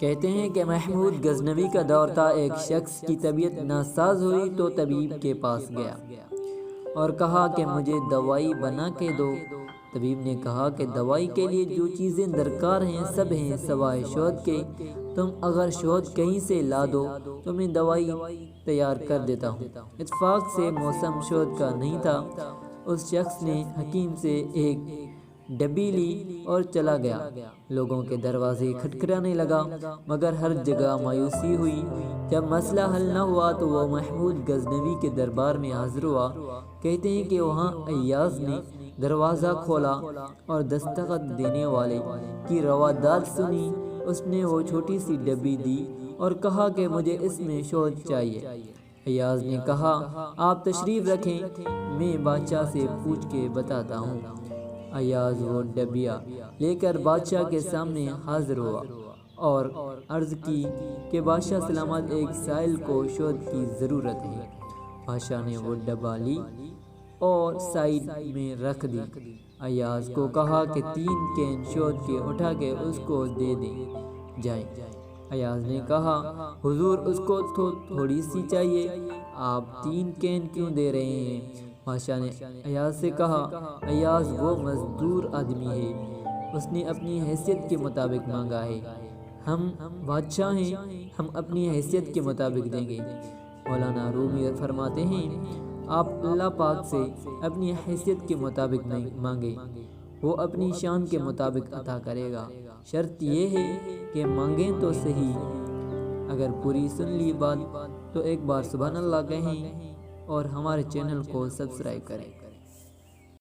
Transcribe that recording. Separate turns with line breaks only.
کہتے ہیں کہ محمود غزنوی کا دور تھا، ایک شخص کی طبیعت ناساز ہوئی تو طبیب کے پاس گیا اور کہا کہ مجھے دوائی بنا کے دو۔ طبیب نے کہا کہ دوائی کے لیے جو چیزیں درکار ہیں سب ہیں سوائے شہد کے، تم اگر شہد کہیں سے لا دو تو میں دوائی تیار کر دیتا ہوں۔ اتفاق سے موسم شہد کا نہیں تھا۔ اس شخص نے حکیم سے ایک ڈبی لی اور چلا گیا۔ لوگوں کے دروازے کھٹکھٹانے لگا مگر ہر جگہ مایوسی ہوئی۔ جب مسئلہ حل نہ ہوا تو وہ محمود غزنوی کے دربار میں حاضر ہوا۔ کہتے ہیں کہ وہاں ایاز نے دروازہ کھولا اور دستخط دینے والے کی رواداد سنی۔ اس نے وہ چھوٹی سی ڈبی دی اور کہا کہ مجھے اس میں شہد چاہیے۔ ایاز نے کہا آپ تشریف رکھیں، میں بادشاہ سے پوچھ کے بتاتا ہوں۔ ایاز وہ ڈبیا لے کر بادشاہ کے سامنے حاضر ہوا اور عرض کی کہ بادشاہ سلامت، ایک سائل کو شہد کی ضرورت ہے۔ بادشاہ نے وہ ڈبہ لی اور سائڈ میں رکھ دی۔ ایاز کو کہا کہ 3 کین شہد کے اٹھا کے اس کو دے دیں جائیں۔ ایاز نے کہا حضور اس کو تو تھوڑی سی چاہیے، آپ 3 کین کیوں دے رہے ہیں؟ بادشاہ نے ایاز سے کہا ایاز وہ مزدور آدمی ہے، اس نے اپنی حیثیت کے مطابق مانگا ہے، ہم بادشاہ ہیں، ہم اپنی حیثیت کے مطابق دیں گے۔ مولانا رومی فرماتے ہیں آپ اللہ پاک سے اپنی حیثیت کے مطابق مانگے، وہ اپنی شان کے مطابق عطا کرے گا، شرط یہ ہے کہ مانگیں تو صحیح۔ اگر پوری سن لی بات تو ایک بار سبحان اللہ کہیں اور ہمارے چینل کو سبسکرائب کریں۔